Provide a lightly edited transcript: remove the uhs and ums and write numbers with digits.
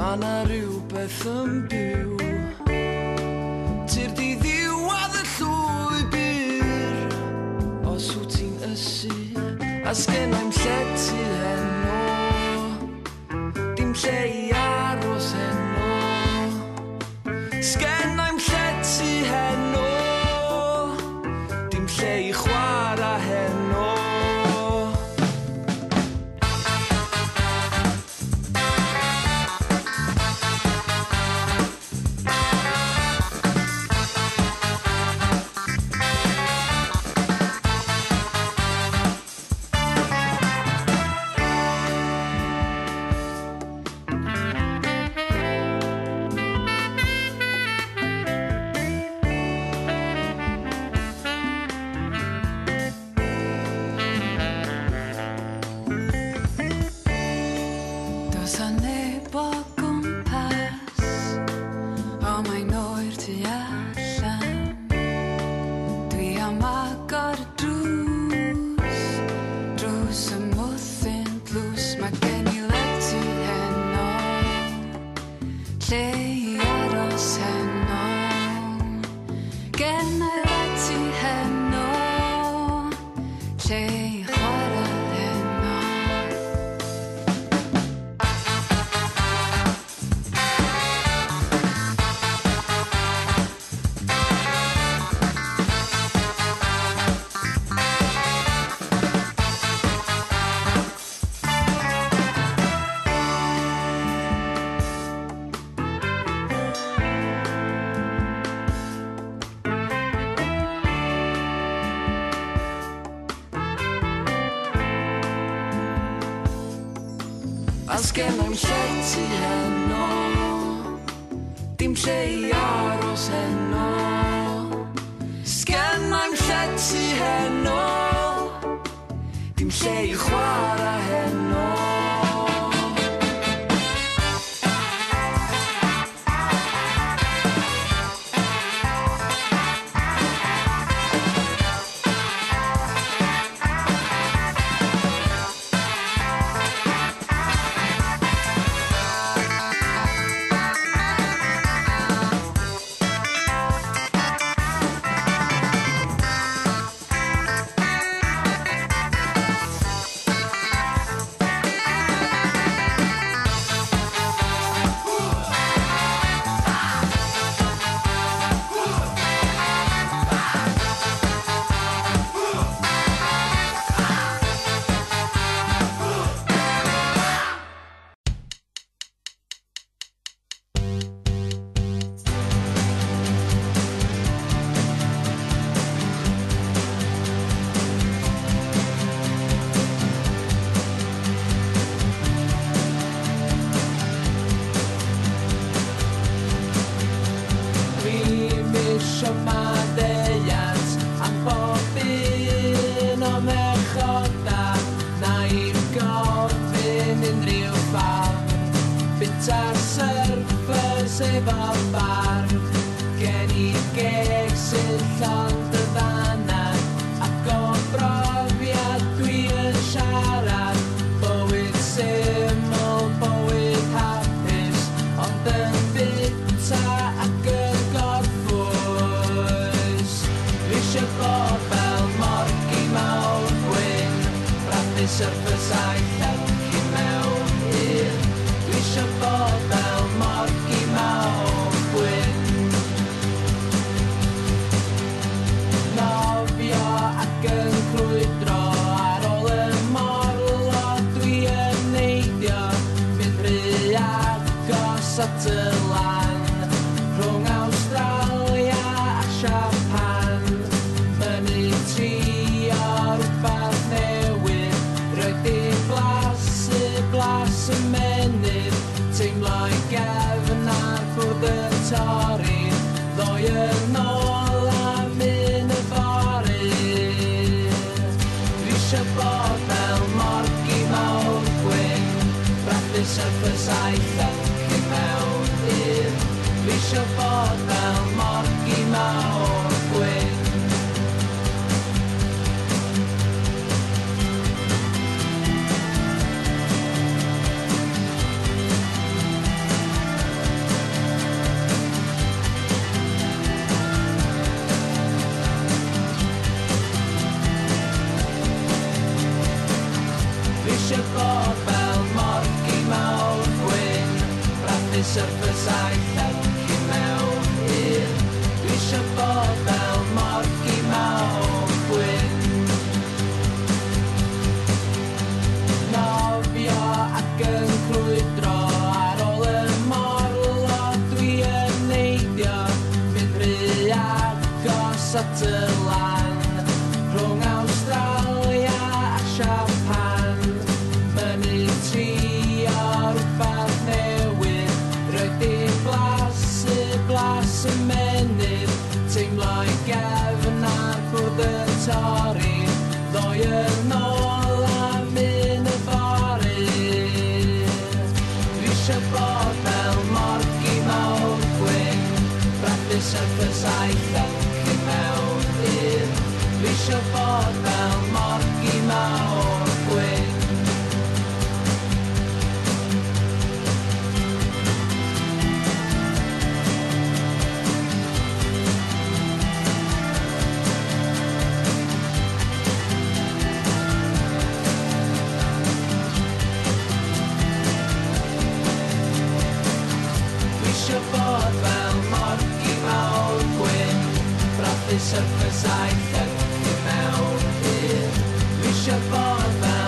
Ma' 'na rywbeth yn byw Tir di ddiwadd y llwybr Os wyt ti'n ysu A sgennai'm lle ti heno Dim lle I aros heno Sgennai'm lle ti heno Dim lle I chwara heno A sgennai'm lle ti heno Dim lle I aros heno Sgennai'm lle ti heno Dim lle I chwara heno Efo barf gen I geg sy'n llond y fanna Ac o brofiad dwi yn siarad Bywyd syml, bywyd hapus Ond yn bita ac yn gorffwys Dwi isio bod fel morgi mawr gwyn Brathu surfysau llenci mewn un Dwi isio bod fel morgi mawr gwyn Nofio ac yn crwydro ar ôl y morlo dwi yn neidio Mynd rhy agos at y lan Rhwng Awstralia a Japan Mynu trio rwbath newydd Roedd I blas y menydd Teimlo'i gefnar bwrdd y torri Ddoi yn ôl am un y fori Dwi isio bod fel morgi mawr gwyn Brathu surfysau llenci mewn un Dwi isio bod fel morgi mawr gwyn brathu surfers a'i llenchu mewn un. Dwi isio bod fel morgi mawr gwyn. Nofio ac yn crwydro ar ôl y morlo dwi yn neidio. Fynd rhy agos at y lan rhwng Awstralia a Japan. Mynu trio rhywbeth newydd, roedd dim blas y menydd. Teimlo'i gefn ar bwrdd yn torri, ddoi yn ôl am un y fory. Dwi isio bod fel morgi mawr gwyn, brathu surfers a'i llenchu mewn un. Dwi isio bod fel morgi mawr gwyn. Dwi isio bod fel morgi mawr gwyn, brathu surfers a'i llenchu mewn un. Dwi isio bod fel